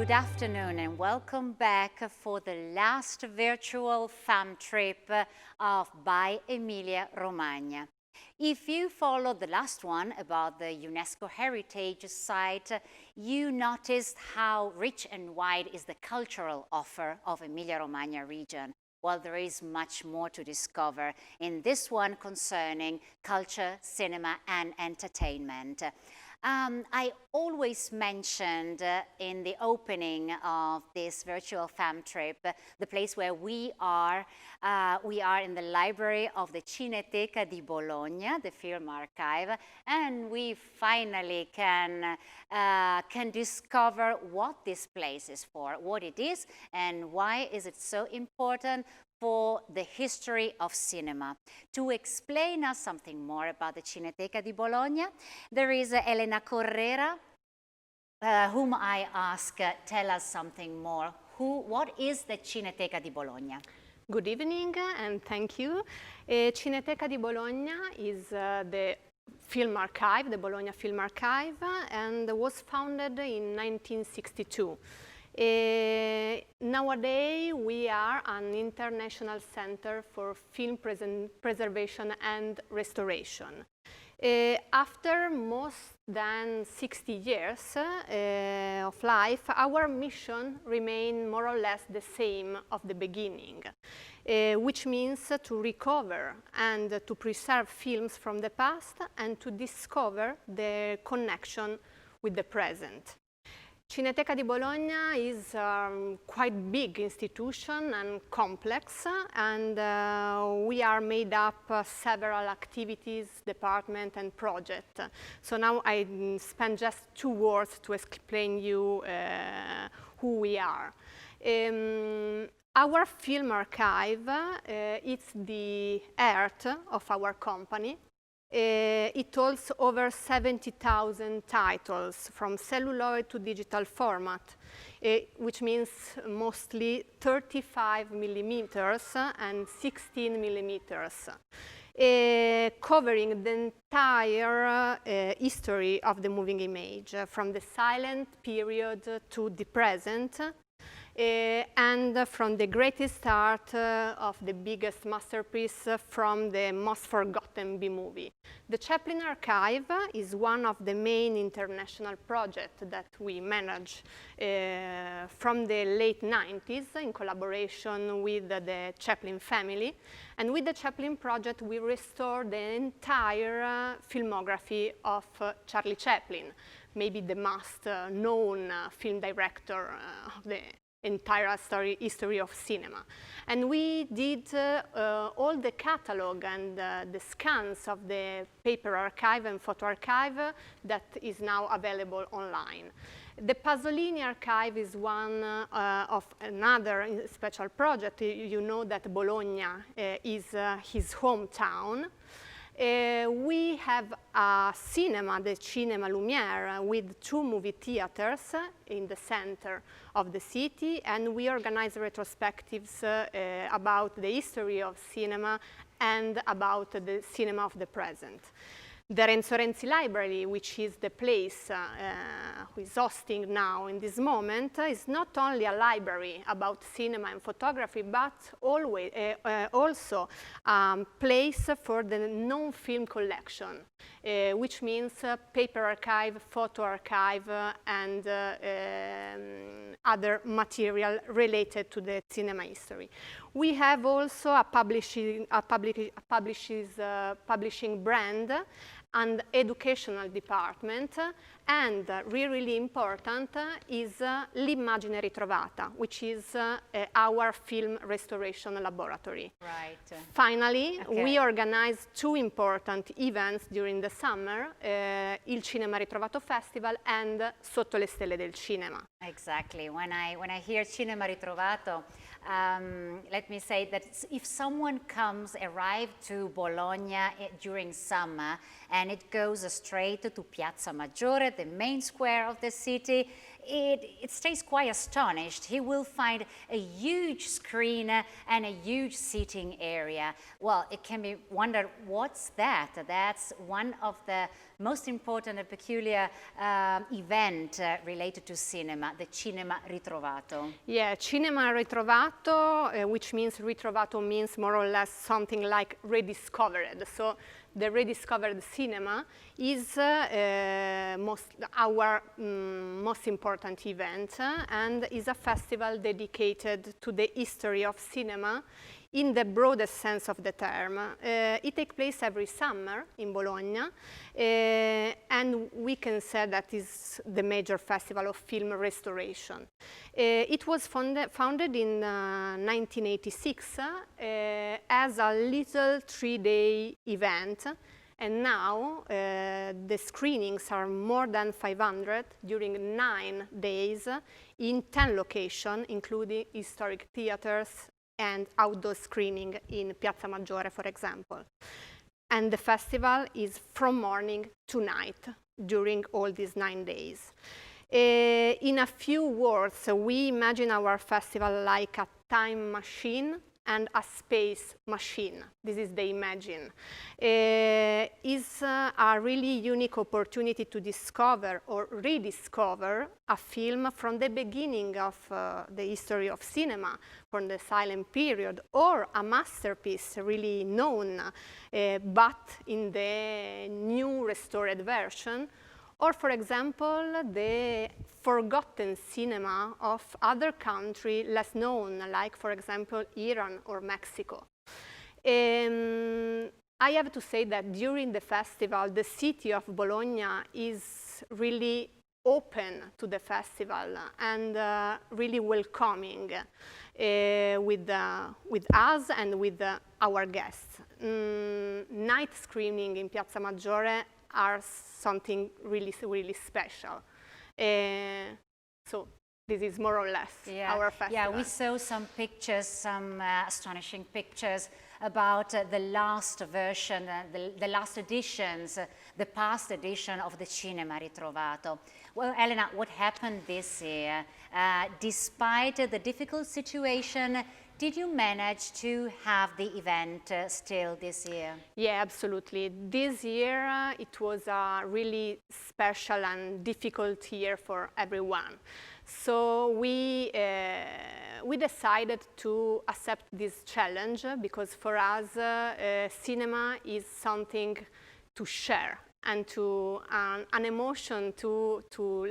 good afternoon and welcome back for the last virtual fam trip of by Emilia Romagna. If you followed the last one about the UNESCO Heritage Site, you noticed how rich and wide is the cultural offer of Emilia-Romagna region. Well, there is much more to discover in this one concerning culture, cinema and entertainment. I always mentioned in the opening of this virtual fam trip the place where we are in the library of the Cineteca di Bologna, the film archive, and we finally can discover what this place is for, what it is, and why is it so important for the history of cinema. To explain us something more about the Cineteca di Bologna, there is Elena Correra, whom I ask, tell us something more. What is the Cineteca di Bologna? Good evening and thank you. Cineteca di Bologna is the film archive, the Bologna Film Archive, and was founded in 1962. Nowadays, we are an international center for film preservation and restoration. After more than 60 years of life, our mission remains more or less the same of the beginning, which means to recover and to preserve films from the past and to discover their connection with the present. Cineteca di Bologna is a quite big institution and complex, and we are made up of several activities, departments and projects. So now I spend just 2 words to explain you who we are. Our film archive is the heart of our company. It holds over 70,000 titles from celluloid to digital format, which means mostly 35 millimeters and 16 millimeters, covering the entire history of the moving image, from the silent period to the present, and from the greatest art of the biggest masterpiece from the most forgotten B-movie. The Chaplin Archive is one of the main international projects that we manage from the late 90s in collaboration with the Chaplin family. And with the Chaplin project, we restore the entire filmography of Charlie Chaplin, maybe the most known film director of the entire history of cinema. And we did all the catalog and the scans of the paper archive and photo archive that is now available online. The Pasolini archive is one of another special project. You know that Bologna is his hometown. We have a cinema, the Cinema Lumière, with 2 movie theaters in the center of the city, and we organize retrospectives about the history of cinema and about the cinema of the present. The Renzo Renzi Library, which is the place who is hosting now in this moment, is not only a library about cinema and photography, but always, also a place for the non-film collection, which means paper archive, photo archive, and other material related to the cinema history. We have also a publishing brand and educational department, and really important is l'Immagine Ritrovata, which is our film restoration laboratory. Right. Finally, we organize 2 important events during the summer, il Cinema Ritrovato Festival and Sotto le Stelle del Cinema. Exactly. When I hear Cinema Ritrovato, let me say that if someone arrives to Bologna during summer and it goes straight to Piazza Maggiore, the main square of the city, it stays quite astonished. He will find a huge screen and a huge seating area. Well, it can be wondered, what's that? That's one of the most important and peculiar event related to cinema, the Cinema Ritrovato. Yeah, Cinema Ritrovato, which means ritrovato means more or less something like rediscovered. So the rediscovered cinema is our most important event and is a festival dedicated to the history of cinema in the broadest sense of the term. It takes place every summer in Bologna, and we can say that is the major festival of film restoration. It was founded in 1986 as a little 3-day event, and now the screenings are more than 500 during 9 days in 10 locations, including historic theaters and outdoor screening in Piazza Maggiore, for example. And the festival is from morning to night during all these 9 days. In a few words, we imagine our festival like a time machine and a space machine. This is the imagine. It's a really unique opportunity to discover or rediscover a film from the beginning of the history of cinema, from the silent period, or a masterpiece really known, but in the new restored version, or for example, the forgotten cinema of other countries less known, like for example, Iran or Mexico. I have to say that during the festival, the city of Bologna is really open to the festival and really welcoming with us and with our guests. Night screening in Piazza Maggiore are something really, really special. So this is more or less our festival. Yeah, we saw some pictures, some astonishing pictures about the last version, the last editions, the past edition of the Cinema Ritrovato. Well, Elena, what happened this year? Despite the difficult situation, did you manage to have the event still this year? Yeah, absolutely. This year it was a really special and difficult year for everyone. So we decided to accept this challenge because for us cinema is something to share and to an emotion to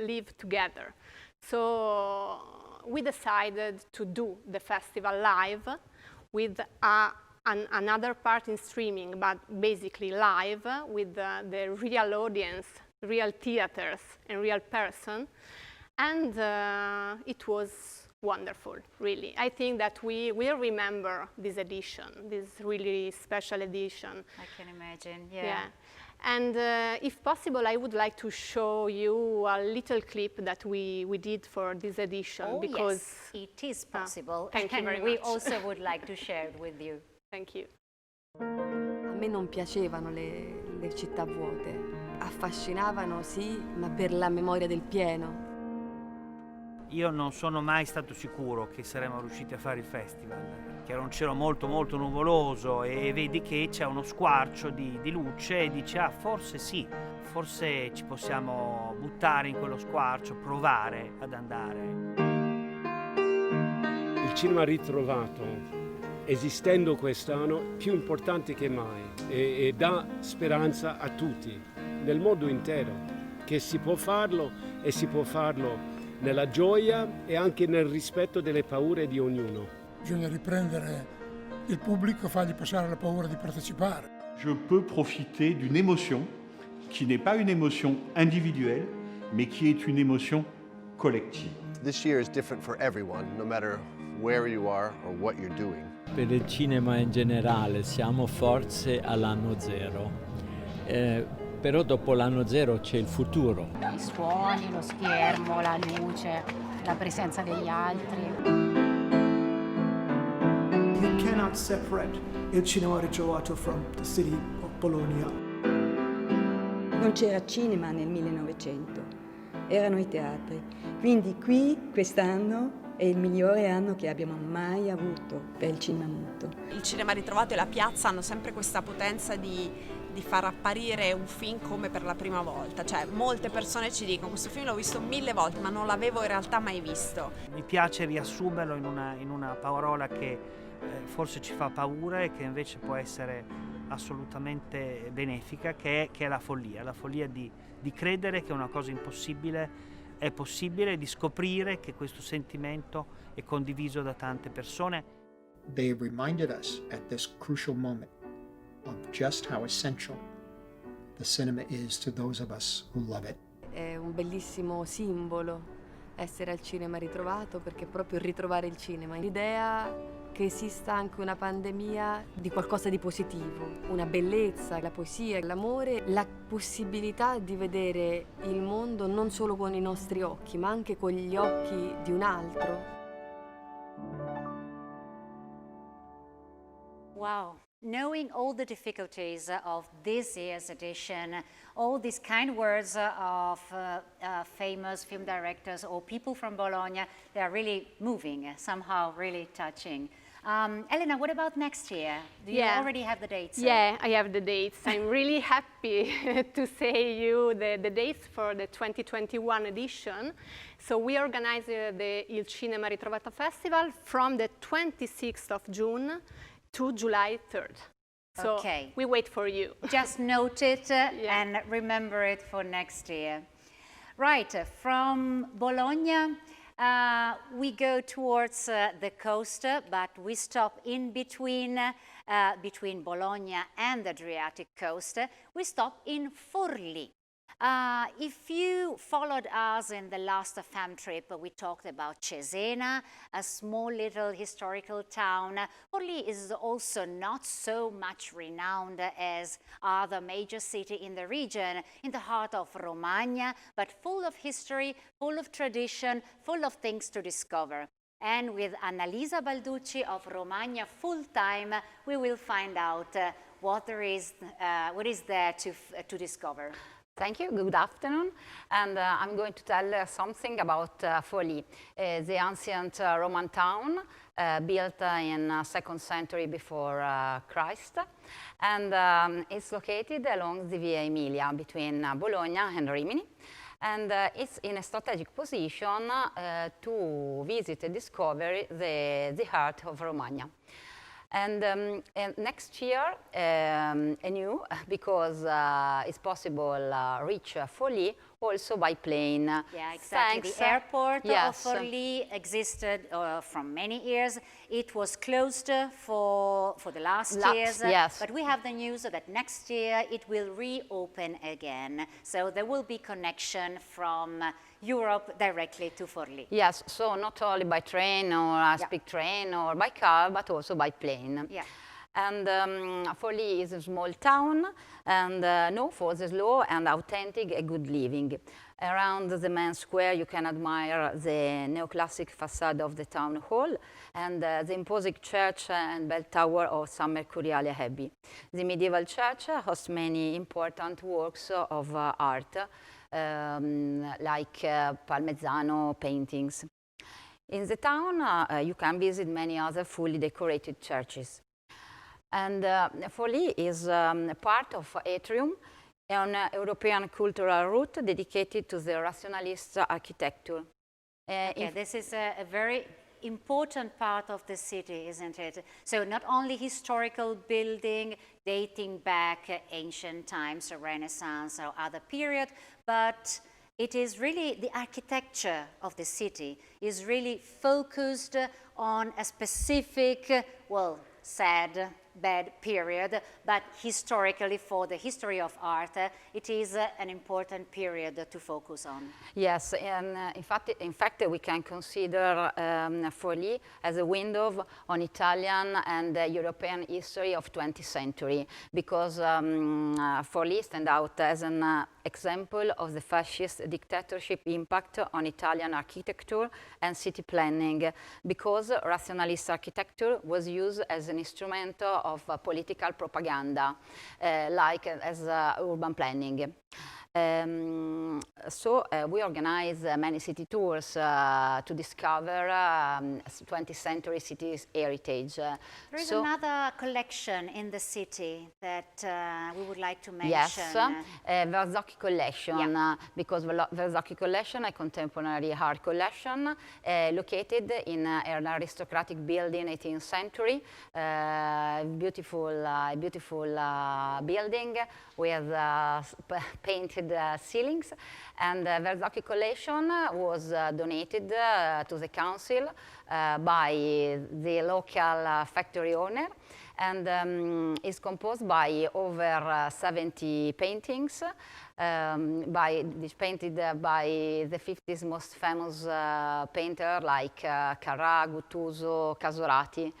live together. So we decided to do the festival live with another part in streaming, but basically live with the real audience, real theaters, and real person. And it was wonderful, really. I think that we will remember this edition, this really special edition. I can imagine, yeah. And if possible, I would like to show you a little clip that we did for this edition. Oh, because yes, it is possible. Thank you very and we much. also would like to share it with you. Thank you. A me non piacevano le città vuote. Affascinavano, sì, ma per la memoria del pieno. Io non sono mai stato sicuro che saremmo riusciti a fare il festival, che era un cielo molto molto nuvoloso e vedi che c'è uno squarcio di luce e dici forse sì, forse ci possiamo buttare in quello squarcio, provare ad andare. Il cinema ritrovato, esistendo quest'anno, più importante che mai e dà speranza a tutti, nel mondo intero, che si può farlo e si può farlo nella gioia e anche nel rispetto delle paure di ognuno. Bisogna riprendere il pubblico, fargli passare la paura di partecipare. Je peux profiter d'une émotion qui n'est pas une émotion individuelle, mais qui est une émotion collective. This year is different for everyone, no matter where you are or what you're doing. Per il cinema in generale siamo forse all'anno zero. Però dopo l'anno zero c'è il futuro. I suoni, lo schermo, la luce, la presenza degli altri. You cannot separate il cinema ritrovato from the city of Bologna. Non c'era cinema nel 1900 erano i teatri. Quindi qui quest'anno è il migliore anno che abbiamo mai avuto per il cinema muto. Il cinema ritrovato e la piazza hanno sempre questa potenza di far apparire un film come per la prima volta. Cioè, molte persone ci dicono: questo film l'ho visto 1000 volte, ma non l'avevo in realtà mai visto. Mi piace riassumerlo in una parola che forse ci fa paura e che invece può essere assolutamente benefica, che è la follia di credere che una cosa impossibile è possibile, di scoprire che questo sentimento è condiviso da tante persone. They reminded us at this crucial moment of just how essential the cinema is to those of us who love it. È un bellissimo simbolo essere al cinema ritrovato, perché è proprio ritrovare il cinema. L'idea che esista anche una pandemia di qualcosa di positivo, una bellezza, la poesia, l'amore, la possibilità di vedere il mondo non solo con i nostri occhi, ma anche con gli occhi di un altro. Wow. Knowing all the difficulties of this year's edition, all these kind words of famous film directors or people from Bologna, they are really moving, somehow really touching. Elena, what about next year? Do you already have the dates? Yeah, I have the dates. I'm really happy to say you the dates for the 2021 edition. So we organize the Il Cinema Ritrovato Festival from the 26th of June to July 3rd. So we wait for you. Just note it and remember it for next year. Right, from Bologna, we go towards the coast, but we stop in between Bologna and the Adriatic coast. We stop in Forlì. If you followed us in the last fam trip, we talked about Cesena, a small little historical town. Forlì is also not so much renowned as other major cities in the region, in the heart of Romagna, but full of history, full of tradition, full of things to discover. And with Annalisa Balducci of Romagna Full Time, we will find out what is there to discover. Thank you, good afternoon, and I'm going to tell something about Forlì, the ancient Roman town built in 2nd century before Christ, and it's located along the Via Emilia between Bologna and Rimini, and it's in a strategic position to visit and discover the heart of Romagna. And next year, anew, because it's possible reach Forlì also by plane. Yeah, exactly. The airport of Forlì existed from many years. It was closed for the last years. Yes. But we have the news that next year it will reopen again. So there will be connection from Europe directly to Forlì. Yes, so not only by train or a speed train or by car, but also by plane. Yeah. And Forlì is a small town and known for the slow and authentic and good living. Around the main square you can admire the neoclassic facade of the town hall and the imposing church and bell tower of San Mercuriale Abbey. The medieval church hosts many important works of art, like Palmezzano paintings. In the town you can visit many other fully decorated churches. And Forlì is part of Atrium, an European cultural route dedicated to the rationalist architecture. This is a very important part of the city, isn't it? So not only historical building dating back ancient times, or Renaissance or other period, but it is really the architecture of the city is really focused on a specific, well, sad, bad period, but historically for the history of art, it is an important period to focus on. Yes, and in fact we can consider Forlì as a window on Italian and European history of 20th century, because Forlì stands out as an example of the fascist dictatorship impact on Italian architecture and city planning, because rationalist architecture was used as an instrument of political propaganda, like as urban planning. So we organize many city tours to discover 20th century cities heritage. There is another collection in the city that we would like to mention. Yes, Verzocchi collection, because Verzocchi collection, a contemporary art collection, located in an aristocratic building, 18th century, beautiful building with painted ceilings, and Verzocchi collection was donated to the council by the local factory owner, and is composed by over 70 paintings painted by the 50s most famous painter like Carrà, Guttuso, Casolati.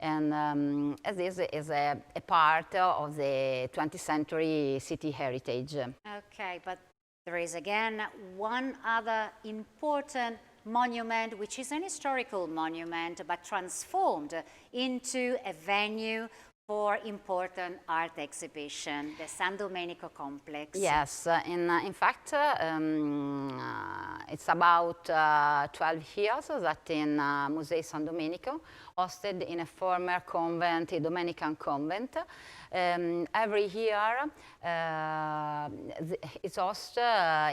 And this is a part of the 20th century city heritage. Okay, but there is again one other important monument, which is an historical monument, but transformed into a venue for important art exhibition, the San Domenico complex. Yes, in fact, it's about 12 years that in Museo San Domenico, hosted in a former convent, a Dominican convent. Every year, it hosts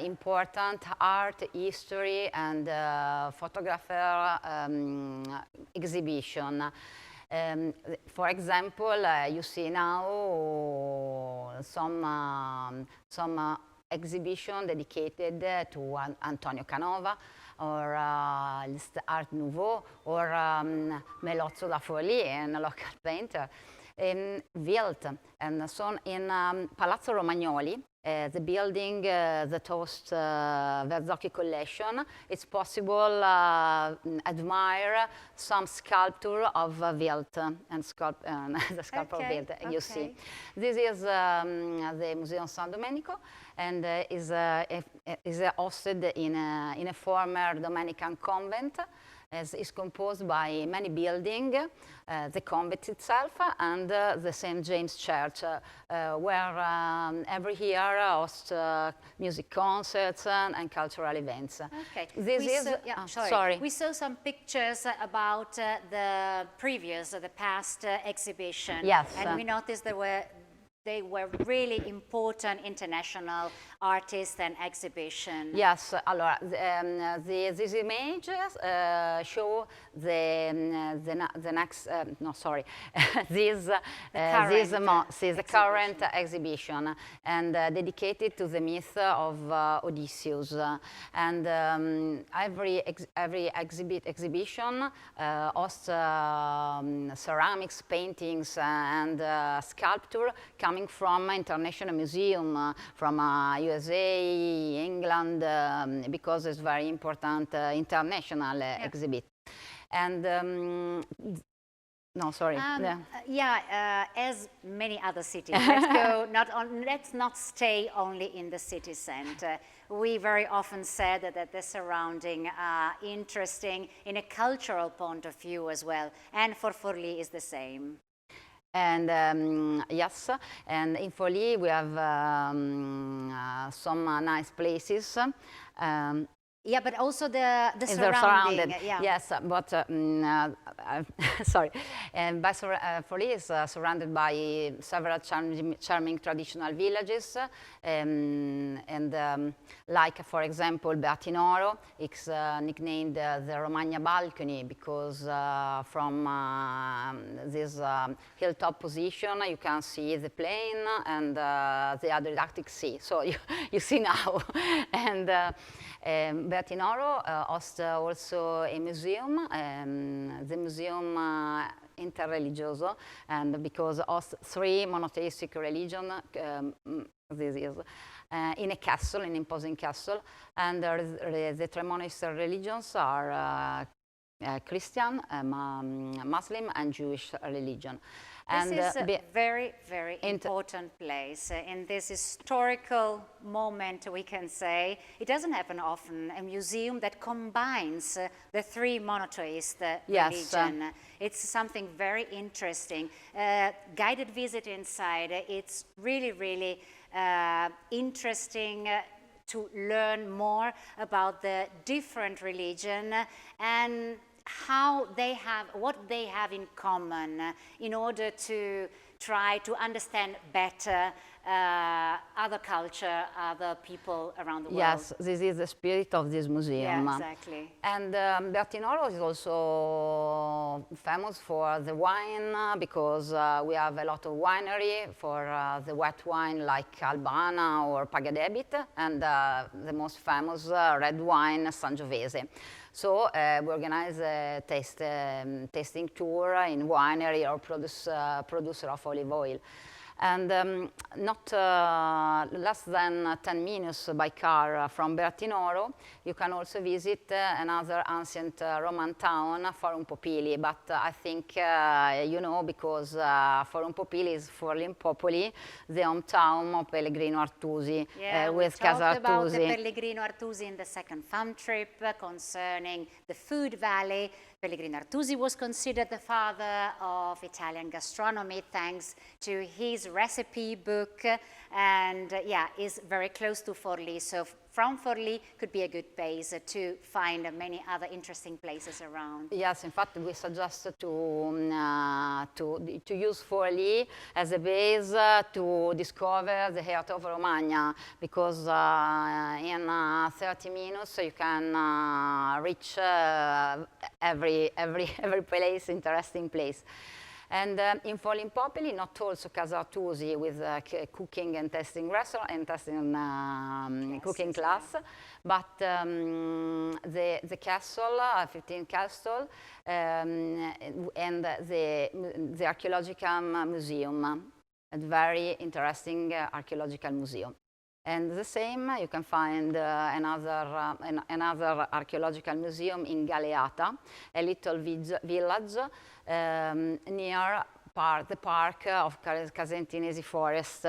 important art, history, and photographer exhibition. For example, you see now some exhibition dedicated to Antonio Canova, or Art Nouveau, or Melozzo da Forlì, a local painter. Wilt, and so in Palazzo Romagnoli, the building that hosts Verzocchi collection, it's possible admire some sculpture of Wilt and the sculpture of Wilt you see. This is the Museo San Domenico, and is hosted in a former Dominican convent. As is composed by many buildings, the convent itself and the St. James Church, where every year hosts music concerts and cultural events. Okay. This sorry. We saw some pictures about the past exhibition. Yes. And we noticed they were really important international artists and exhibition. Yes, allora, these images show the next, no, sorry, this is the current exhibition, and dedicated to the myth of Odysseus. And every exhibition hosts ceramics, paintings, and sculpture coming from international museum, from USA, England, because it's very important international exhibit. And no, sorry. As many other cities, let's not stay only in the city center. We very often said that the surrounding are interesting in a cultural point of view as well, and for Forlì is the same. And yes, and in Forlì we have some nice places. Yeah, but also the surrounding. Yes, but sorry. And Forlì is surrounded by several charming traditional villages, and like, for example, Bertinoro, it's nicknamed the Romagna balcony because from this hilltop position you can see the plain and the Adriatic Sea. So you see now. And Bertinoro hosts also a museum, the Museum Interreligioso, and because hosts 3 monotheistic religions, this is in a castle, an imposing castle, and the 3 monotheistic religions are Christian, Muslim, and Jewish religion. This is a very, very important place. In this historical moment, we can say, it doesn't happen often, a museum that combines the 3 monotheist religion. It's something very interesting. Guided visit inside, it's really, really interesting to learn more about the different religion and what they have in common in order to try to understand better other culture, other people around the world. Yes, this is the spirit of this museum. Yeah, exactly. And Bertinoro is also famous for the wine because we have a lot of winery for the wet wine like Albana or Pagadebit, and the most famous red wine Sangiovese. So we organize a tasting tour in winery or producer of olive oil. And not less than 10 minutes by car from Bertinoro, you can also visit another ancient Roman town, Forum Popili. But I think you know, because Forum Popili is Forlì Popoli, the hometown of Pellegrino Artusi, with Casa Artusi. We talked about the Artusi. Pellegrino Artusi in the second fam trip concerning the food valley. Pellegrino Artusi was considered the father of Italian gastronomy thanks to his recipe book, and is very close to Forlì. So from Forlì could be a good base to find many other interesting places around. Yes, in fact, we suggest to use Forlì as a base to discover the heart of Romagna, because in 30 minutes you can reach every place, interesting place. And in Forlì Popoli, not also Casa Artusi with cooking and testing restaurant and testing cooking class, but the castle, 15 castle, and the archaeological museum, a very interesting archaeological museum. And the same, you can find another archaeological museum in Galeata, a little village near the park of Casentinesi Forest.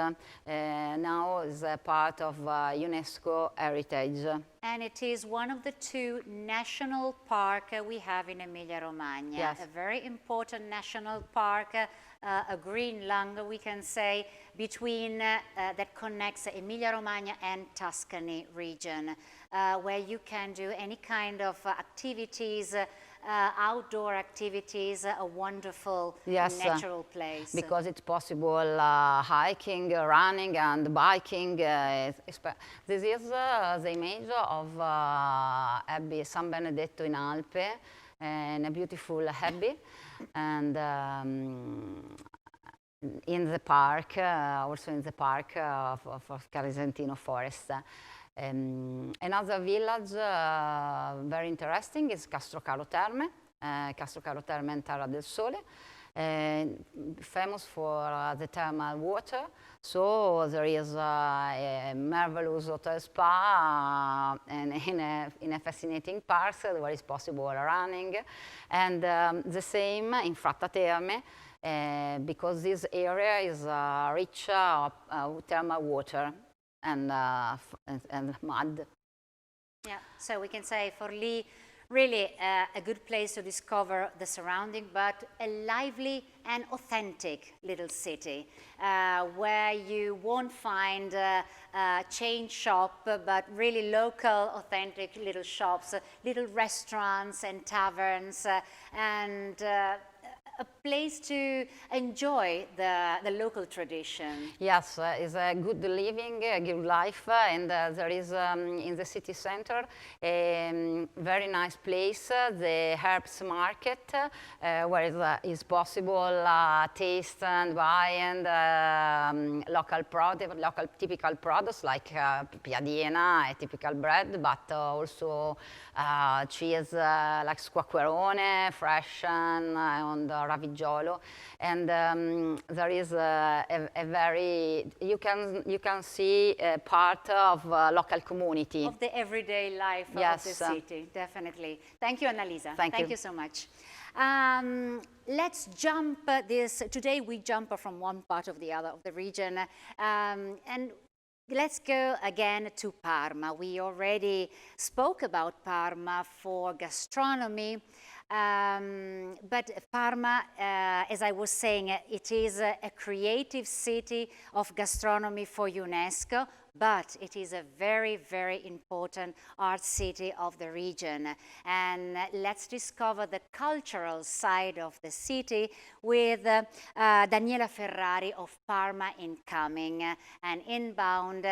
Now is a part of UNESCO heritage. And it is one of the two national parks we have in Emilia-Romagna. Yes. A very important national park, a green lung, we can say, between that connects Emilia-Romagna and Tuscany region, where you can do any kind of activities, outdoor activities, a wonderful natural place. Because it's possible hiking, running, and biking. This is the image of Abbey San Benedetto in Alpe, and a beautiful abbey, and in the park, also in the park of Casentino Forest. Another village very interesting is Castrocaro Terme and Terra del Sole, famous for the thermal water. So there is a marvelous hotel spa and in a fascinating park where it's possible running. And the same in Fratta Terme, because this area is rich thermal water and mud. Yeah, so we can say Forlì, really a good place to discover the surrounding, but a lively and authentic little city where you won't find a chain shop, but really local, authentic little shops, little restaurants and taverns, and a place to enjoy the local tradition. Yes, it's a good living, a good life, and there is in the city center a very nice place, the herbs market, where it is possible taste and buy and local typical products like piadina, a typical bread, but also cheese like squacquerone, fresh and raviggiolo, and there is a very you can see a part of local community of the everyday life of the city. Definitely. Thank you, Annalisa. Thank you so much. Let's jump this. Today we jump from one part of the other of the region, and let's go again to Parma. We already spoke about Parma for gastronomy. But Parma, as I was saying, it is a creative city of gastronomy for UNESCO, but it is a very, very important art city of the region. And let's discover the cultural side of the city with Daniela Ferrari of Parma Incoming, an inbound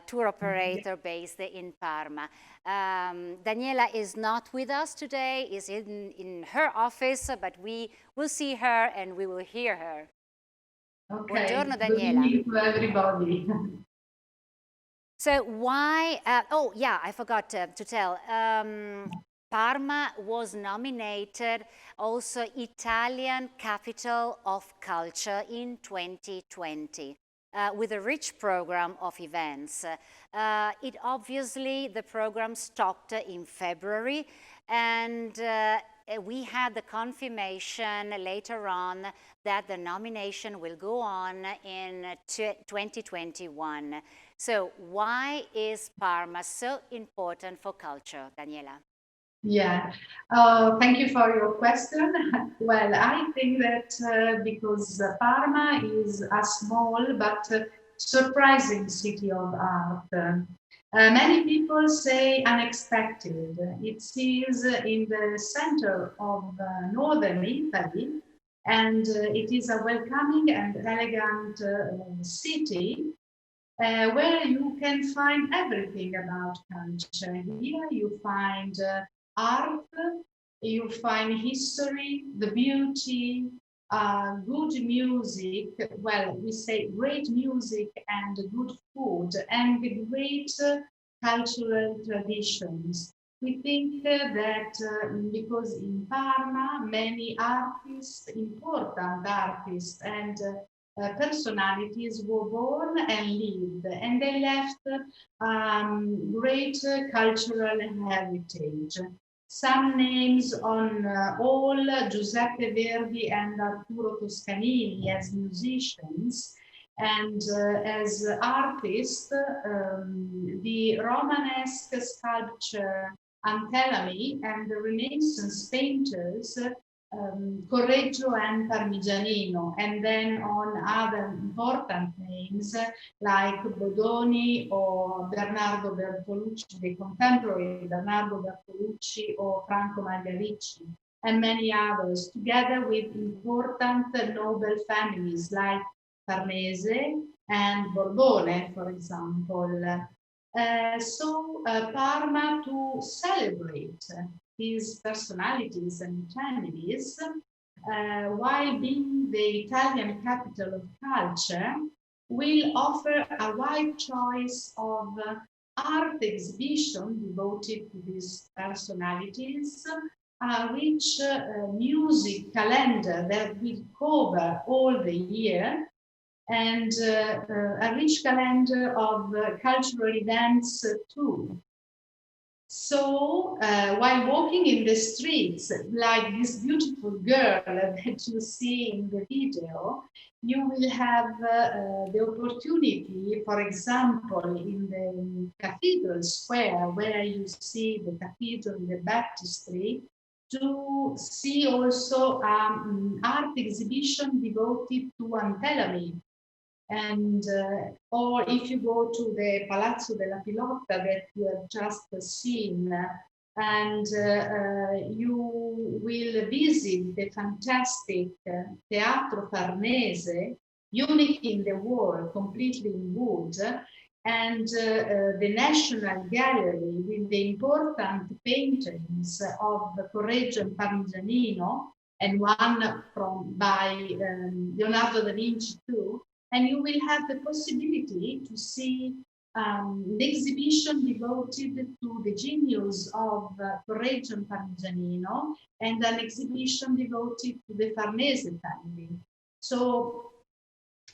tour operator based in Parma. Daniela is not with us today, is in her office, but we will see her and we will hear her. Okay. Buongiorno, Daniela. Good evening to everybody. So why, oh yeah, I forgot to tell, Parma was nominated also Italian Capital of Culture in 2020 with a rich program of events. It obviously, the program stopped in February, and we had the confirmation later on that the nomination will go on in 2021. So why is Parma so important for culture, Daniela? Yeah, thank you for your question. Well, I think that because Parma is a small but surprising city of art. Many people say unexpected. It is in the center of northern Italy, and it is a welcoming and elegant city where you can find everything about culture. Here you find art, you find history, the beauty, good music, well, we say great music and good food, and great cultural traditions. We think that because in Parma, many artists, important artists, and personalities were born and lived, and they left great cultural heritage. Some names on all: Giuseppe Verdi and Arturo Toscanini as musicians, and as artists, the Romanesque sculpture Antelami and the Renaissance painters Correggio and Parmigianino, and then on other important names like Bodoni or Bernardo Bertolucci, the contemporary Bernardo Bertolucci or Franco Magliaricci, and many others, together with important noble families like Farnese and Borbone, for example. Parma, to celebrate these personalities and families, while being the Italian capital of culture, will offer a wide choice of art exhibition devoted to these personalities, a rich music calendar that will cover all the year, and a rich calendar of cultural events too. So while walking in the streets, like this beautiful girl that you see in the video, you will have the opportunity, for example, in the Cathedral Square, where you see the cathedral, the baptistry, to see also an art exhibition devoted to Antelami. And or if you go to the Palazzo della Pilotta that you have just seen, and you will visit the fantastic Teatro Farnese, unique in the world, completely in wood, and the National Gallery with the important paintings of Correggio and Parmigianino, and one by Leonardo da Vinci too. And you will have the possibility to see the exhibition devoted to the genius of Correggio and Parmigianino, and an exhibition devoted to the Farnese family. So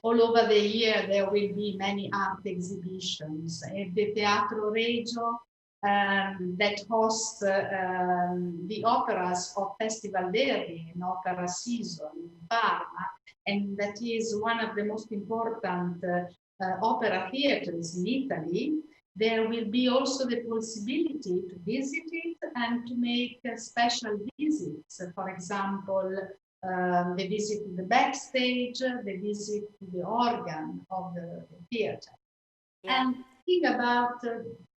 all over the year there will be many art exhibitions. At the Teatro Regio that hosts the operas of Festival Verdi, an opera season in Parma, and that is one of the most important opera theaters in Italy. There will be also the possibility to visit it and to make special visits. For example, the visit to the backstage, the visit to the organ of the theater. Yeah. And think about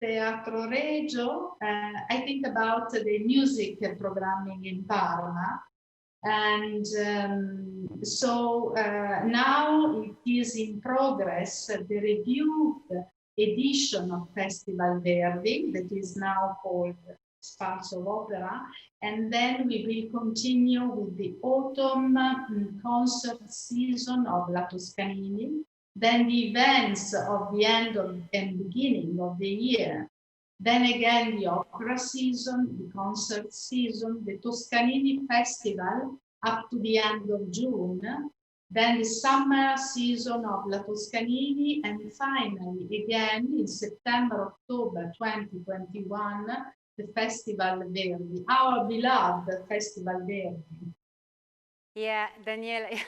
Teatro Regio, I think about the music programming in Parma. And so now it is in progress, the reviewed edition of Festival Verdi, that is now called Spazio Opera. And then we will continue with the autumn concert season of La Toscanini, then the events of the end and beginning of the year. Then again, the opera season, the concert season, the Toscanini Festival up to the end of June, then the summer season of La Toscanini, and finally, again, in September, October 2021, the Festival Verdi, our beloved Festival Verdi. Yeah, Daniela,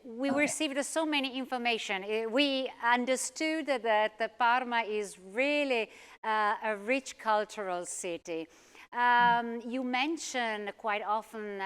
we received so many information. We understood that Parma is really a rich cultural city. You mention quite often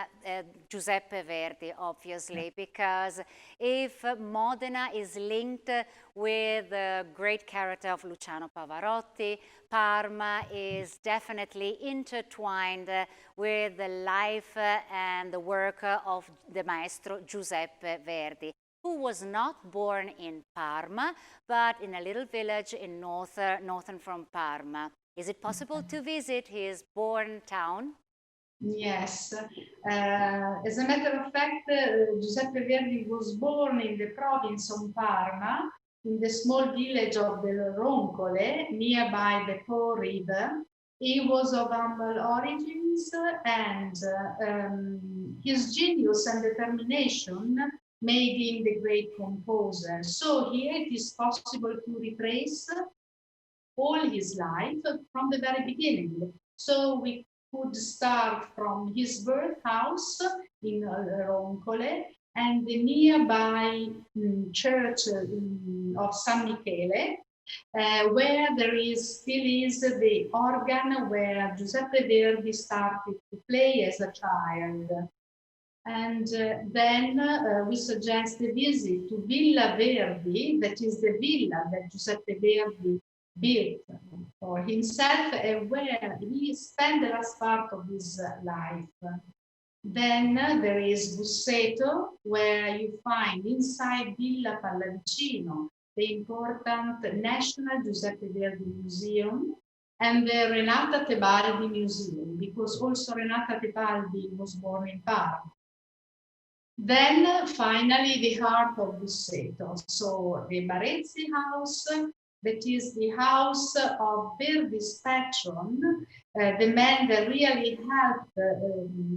Giuseppe Verdi, obviously, because if Modena is linked with the great character of Luciano Pavarotti, Parma is definitely intertwined with the life and the work of the maestro Giuseppe Verdi, who was not born in Parma, but in a little village in northern from Parma. Is it possible to visit his born town? Yes. As a matter of fact, Giuseppe Verdi was born in the province of Parma, in the small village of the Roncole, nearby the Po River. He was of humble origins, and his genius and determination made him the great composer. So here it is possible to retrace all his life from the very beginning. So we could start from his birth house in Roncole and the nearby church of San Michele, where there still is the organ where Giuseppe Verdi started to play as a child. And then we suggest a visit to Villa Verdi, that is the villa that Giuseppe Verdi built for himself and where he spent the last part of his life. Then there is Busseto, where you find inside Villa Pallavicino the important National Giuseppe Verdi Museum and the Renata Tebaldi Museum, because also Renata Tebaldi was born in Parma. Then finally the heart of Busseto, so the Barezzi house, that is the house of Verdi's patron, the man that really helped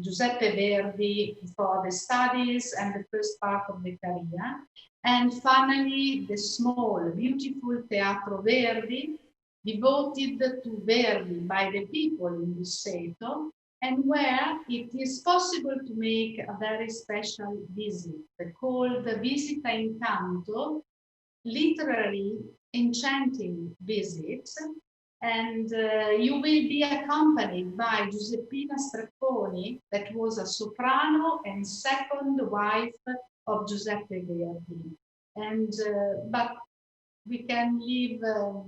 Giuseppe Verdi for the studies and the first part of the career. And finally, the small, beautiful Teatro Verdi, devoted to Verdi by the people in Busseto, and where it is possible to make a very special visit called Visita in Canto, literally enchanting visit, and you will be accompanied by Giuseppina Strepponi, that was a soprano and second wife of Giuseppe Verdi. And but we can leave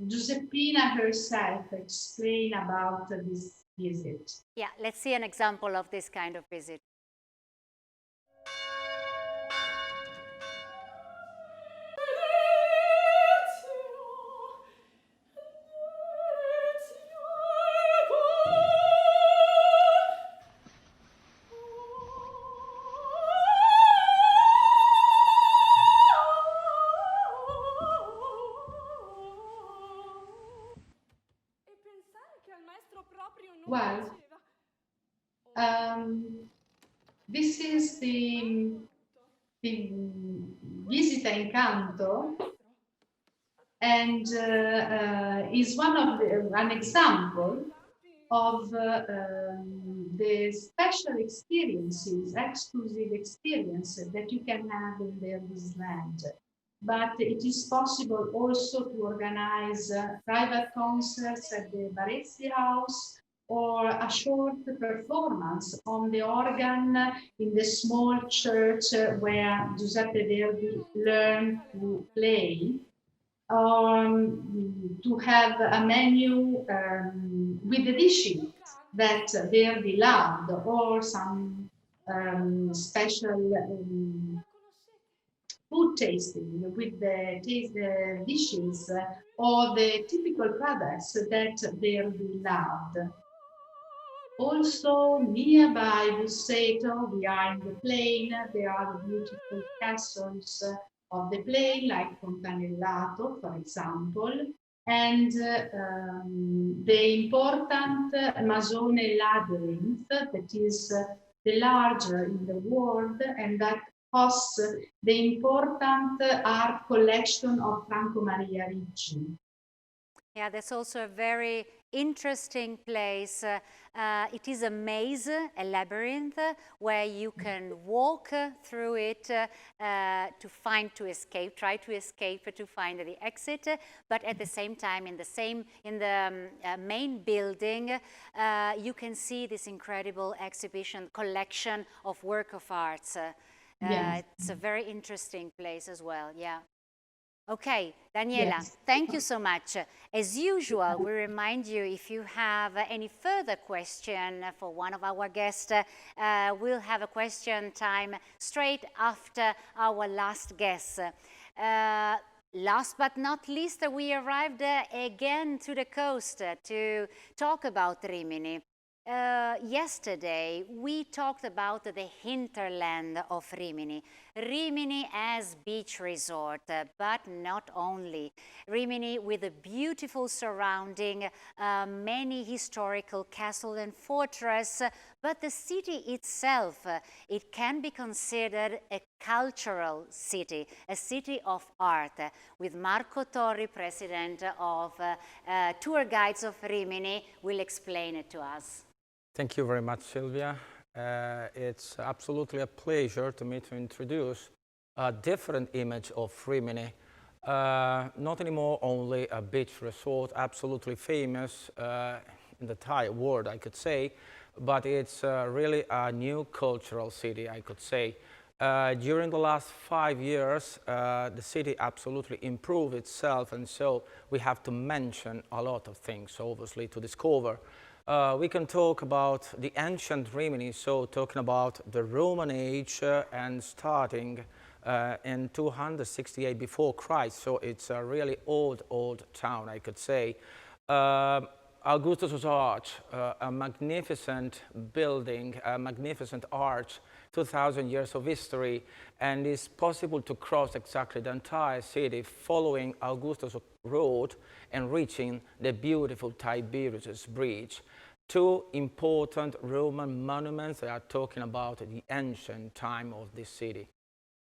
Giuseppina herself explain about this visit. Yeah, let's see an example of this kind of visit. Well, this is the Visita in Canto, and is one of an example of the special experiences, exclusive experiences that you can have in Verdi's land. But it is possible also to organize private concerts at the Barezzi house or a short performance on the organ in the small church where Giuseppe Verdi learned to play, to have a menu with the dishes that Verdi loved, or some special food tasting with the dishes or the typical products that Verdi loved. Also, nearby Busseto, we are in the plain, there are the beautiful castles of the plain, like Fontanellato, for example, and the important Masone labyrinth, that is the larger in the world, and that hosts the important art collection of Franco Maria Ricci. Yeah, that's also a very interesting place. It is a maze, a labyrinth, where you can walk through it to escape, try to escape to find the exit. But at the same time, in the main building, you can see this incredible exhibition collection of work of arts. Yes. It's a very interesting place as well. Yeah. Okay, Daniela, Yes. thank you so much. As usual, we remind you, if you have any further question for one of our guests, we'll have a question time straight after our last guest. Last but not least, we arrived again to the coast to talk about Rimini. Yesterday, we talked about the hinterland of Rimini. Rimini as beach resort, but not only. Rimini with a beautiful surrounding, many historical castle and fortress, but the city itself, it can be considered a cultural city, a city of art, with Marco Torri, president of Tour Guides of Rimini, will explain it to us. Thank you very much, Silvia. It's absolutely a pleasure to me to introduce a different image of Rimini. Not anymore only a beach resort, absolutely famous in the entire world, I could say, but it's really a new cultural city, I could say. During the last 5 years, the city absolutely improved itself, and so we have to mention a lot of things, obviously, to discover. We can talk about the ancient Rimini, so talking about the Roman age and starting in 268 before Christ, so it's a really old town, I could say. Augustus' Arch, a magnificent building, a magnificent arch, 2,000 years of history, and it's possible to cross exactly the entire city following Augustus' road and reaching the beautiful Tiberius Bridge. Two important Roman monuments that are talking about the ancient time of this city.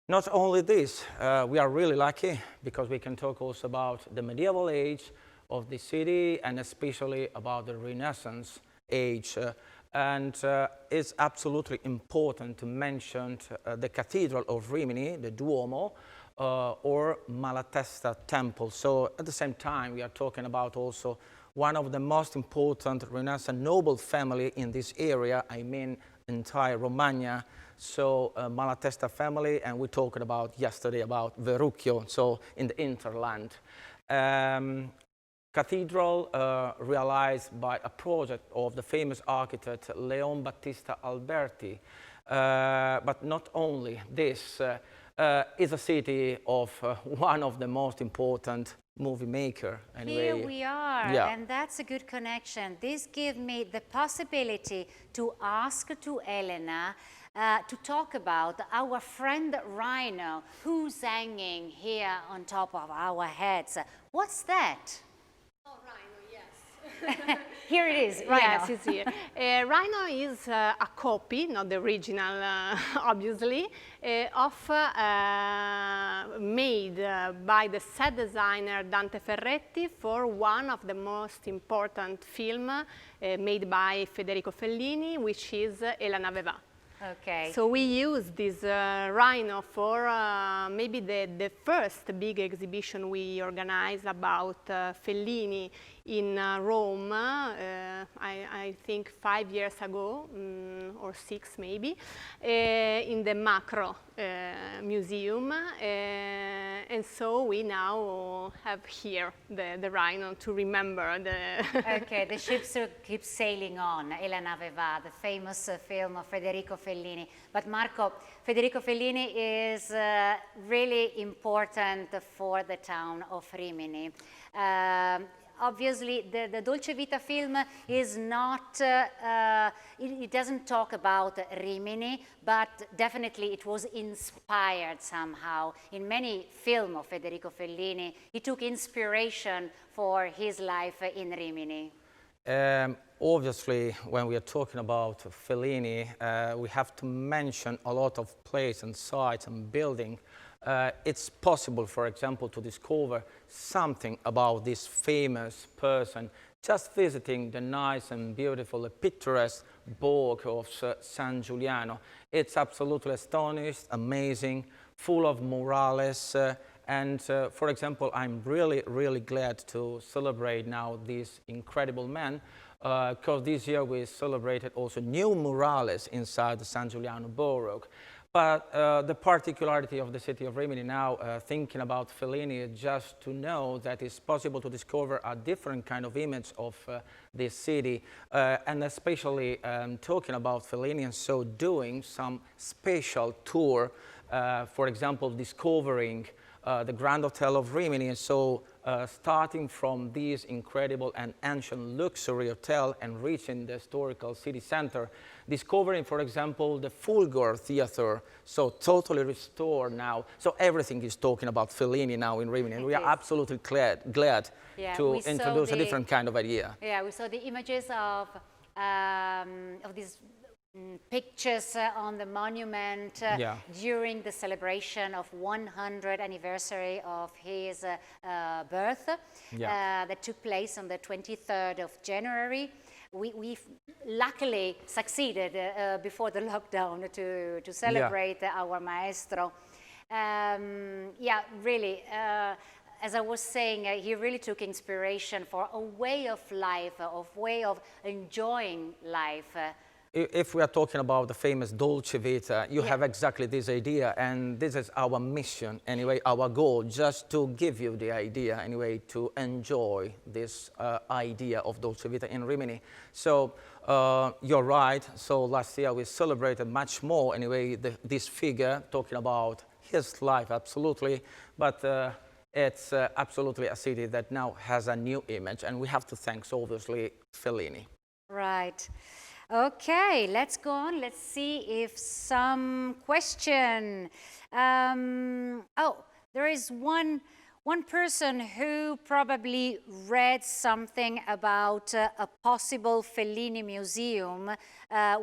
Not only this, we are really lucky because we can talk also about the medieval age of the city and especially about the Renaissance age. And it's absolutely important to mention the Cathedral of Rimini, the Duomo, or Malatesta Temple. So at the same time, we are talking about also one of the most important Renaissance noble family in this area, I mean entire Romagna, so Malatesta family, and we talked about yesterday about Verrucchio, so in the hinterland. Cathedral realized by a project of the famous architect Leon Battista Alberti, but not only this, is a city of one of the most important movie maker. Anyway. Here we are, yeah. And that's a good connection. This gives me the possibility to ask to Elena to talk about our friend Rhino, who's hanging here on top of our heads. What's that? Oh, Rhino, yes. Here it is, Rhino. Yes, it's here. Rhino is a copy, not the original, obviously, made by the set designer Dante Ferretti for one of the most important films made by Federico Fellini, which is E la nave va. Okay. So we use this Rhino for maybe the first big exhibition we organized about Fellini in Rome, I think 5 years ago, or 6 maybe, in the Macro Museum. And so we now have here the Rhino to remember the... Okay, the ships keep sailing on, E la nave va, the famous film of Federico Fellini. But Marco, Federico Fellini is really important for the town of Rimini. Obviously, the Dolce Vita film is not, it doesn't talk about Rimini, but definitely it was inspired somehow. In many films of Federico Fellini, he took inspiration for his life in Rimini. Obviously, when we are talking about Fellini, we have to mention a lot of places and sites and buildings. It's possible, for example, to discover something about this famous person just visiting the nice and beautiful, picturesque Borg of San Giuliano. It's absolutely astonishing, amazing, full of morals. And for example, I'm really glad to celebrate now this incredible man, because this year we celebrated also new murales inside the San Giuliano Borough. But the particularity of the city of Rimini now, thinking about Fellini, is just to know that it's possible to discover a different kind of image of this city, and especially talking about Fellini, and so doing some special tour, for example, discovering the Grand Hotel of Rimini, and so starting from this incredible and ancient luxury hotel and reaching the historical city center, discovering, for example, the Fulgor Theater, so totally restored now. So everything is talking about Fellini now in Rimini, and we are absolutely glad to introduce a different kind of idea. Yeah, we saw the images of these pictures on the monument during the celebration of 100th anniversary of his birth that took place on the 23rd of January. We luckily succeeded before the lockdown to celebrate our maestro. Yeah, really, as I was saying, he really took inspiration for a way of life, a way of enjoying life. If we are talking about the famous Dolce Vita, you have exactly this idea, and this is our mission, anyway, our goal, just to give you the idea, anyway, to enjoy this idea of Dolce Vita in Rimini. So you're right, so last year we celebrated much more, anyway, this figure, talking about his life, absolutely, but it's absolutely a city that now has a new image, and we have to thank, obviously, Fellini. Right. Okay, let's go on. Let's see if some question. Oh, there is one person who probably read something about a possible Fellini museum.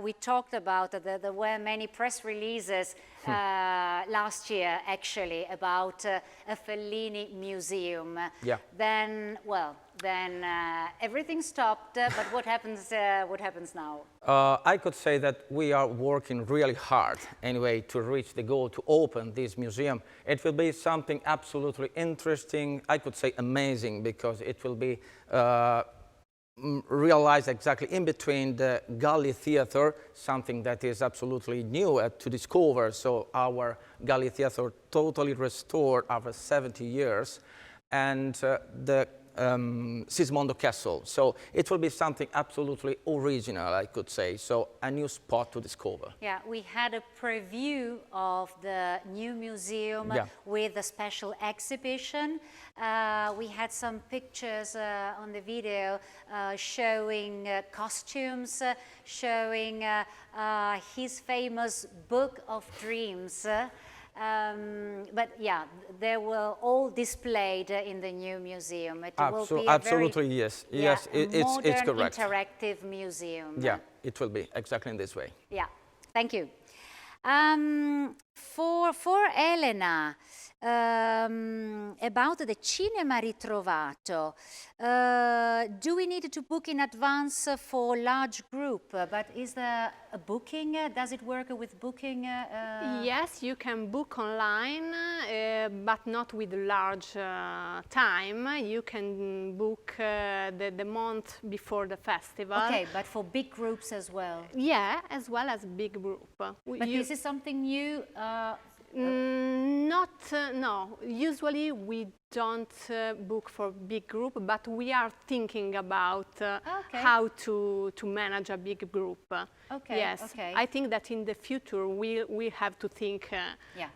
We talked about there were many press releases last year, actually, about a Fellini museum. Yeah. Then, well, then everything stopped. But what happens now? I could say that we are working really hard, anyway, to reach the goal to open this museum. It will be something absolutely interesting, I could say amazing, because it will be realized exactly in between the Galli Theater, something that is absolutely new to discover. So our Galli Theater totally restored after 70 years, and the Sismondo Castle. So it will be something absolutely original, I could say. So a new spot to discover. Yeah, we had a preview of the new museum with a special exhibition. We had some pictures on the video showing costumes, showing his famous Book of Dreams. But yeah, they were all displayed in the new museum. It will be absolutely, yes. Yeah, yes, it's correct. Interactive museum. Yeah, it will be exactly in this way. Yeah, thank you. For Elena, about the cinema ritrovato, do we need to book in advance for large group? But is there a booking? Does it work with booking? Yes, you can book online, but not with large time. You can book the month before the festival. Okay, but for big groups as well? Yeah, as well as big group. But this is something new? No. Usually we don't book for big group, but we are thinking about how to manage a big group. Okay. Yes. Okay. I think that in the future we have to think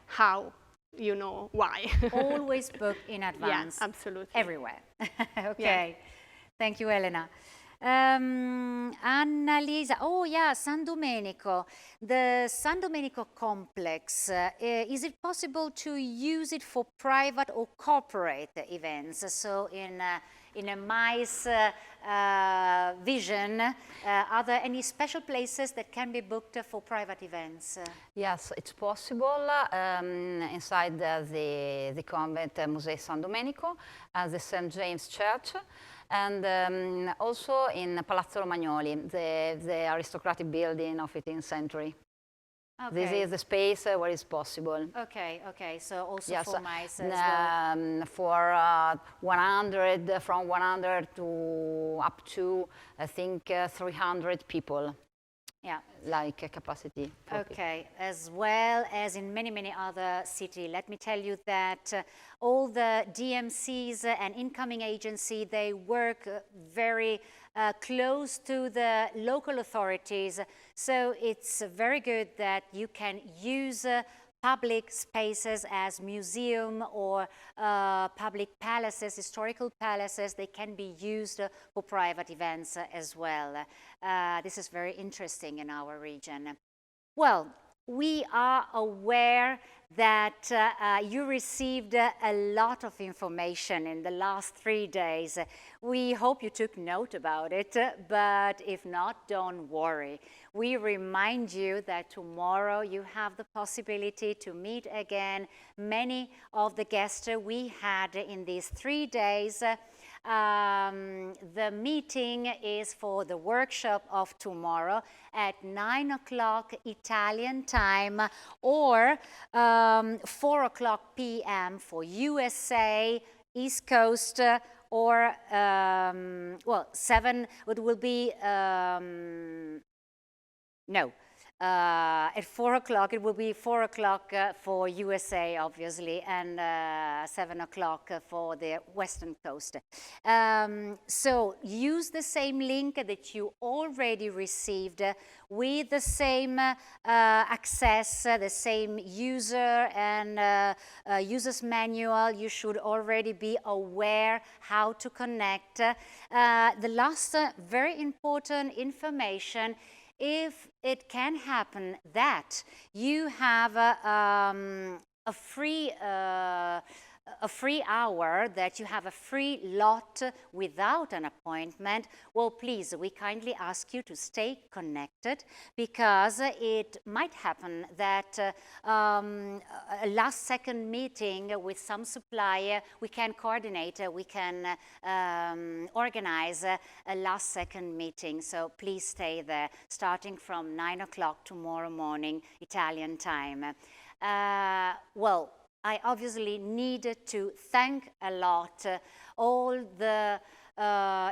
how, why. Always book in advance. Yeah, absolutely. Everywhere. Okay. Yeah. Thank you, Elena. Annalisa, oh yeah, San Domenico. The San Domenico complex, is it possible to use it for private or corporate events? So in a MICE vision, are there any special places that can be booked for private events? Yes, it's possible inside the convent Museo San Domenico, the St. James Church, and also in Palazzo Romagnoli, the aristocratic building of 18th century. Okay. This is the space where it's possible. Okay, okay. So also yes, for MICE as well? For 100, from 100 to up to, I think, 300 people. Yeah. Like capacity. Okay, as well as in many, many other cities. Let me tell you that all the DMCs and incoming agency, they work very close to the local authorities. So it's very good that you can use public spaces as museum or public palaces, historical palaces. They can be used for private events as well. This is very interesting in our region. Well, we are aware that you received a lot of information in the last 3 days. We hope you took note about it, but if not, don't worry. We remind you that tomorrow you have the possibility to meet again many of the guests we had in these 3 days. The meeting is for the workshop of tomorrow at 9 o'clock Italian time or 4 o'clock p.m. for USA, East Coast, or, well, 7, it will be, no. At 4 o'clock, it will be 4 o'clock for USA, obviously, and 7 o'clock for the Western Coast. So use the same link that you already received with the same access, the same user and user's manual. You should already be aware how to connect. The last very important information, if it can happen that you have a free hour, that you have a free lot without an appointment, well, please, we kindly ask you to stay connected, because it might happen that a last-second meeting with some supplier, we can coordinate, we can organize a last-second meeting. So please stay there, starting from 9 o'clock tomorrow morning, Italian time. Well, I obviously needed to thank a lot all the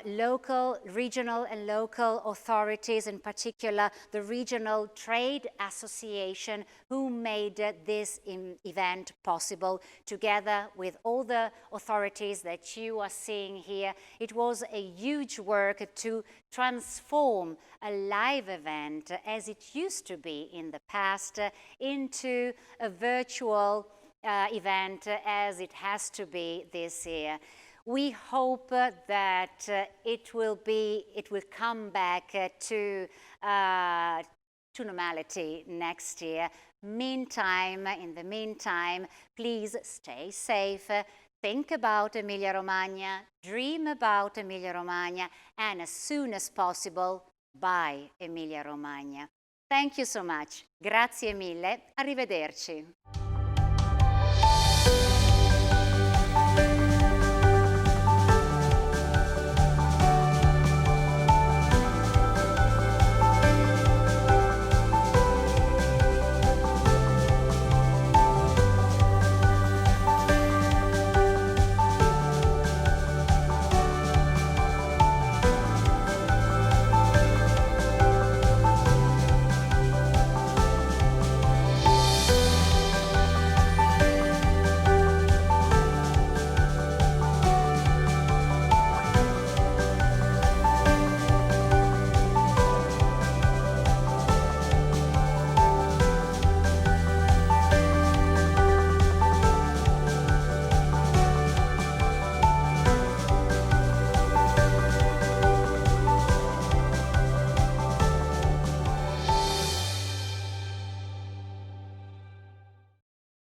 local, regional and local authorities, in particular the Regional Trade Association, who made this event possible, together with all the authorities that you are seeing here. It was a huge work to transform a live event, as it used to be in the past, into a virtual event, as it has to be this year. We hope that it will come back to normality next year. In the meantime, please stay safe. Think about Emilia-Romagna, dream about Emilia-Romagna, and as soon as possible, buy Emilia-Romagna. Thank you so much. Grazie mille. Arrivederci.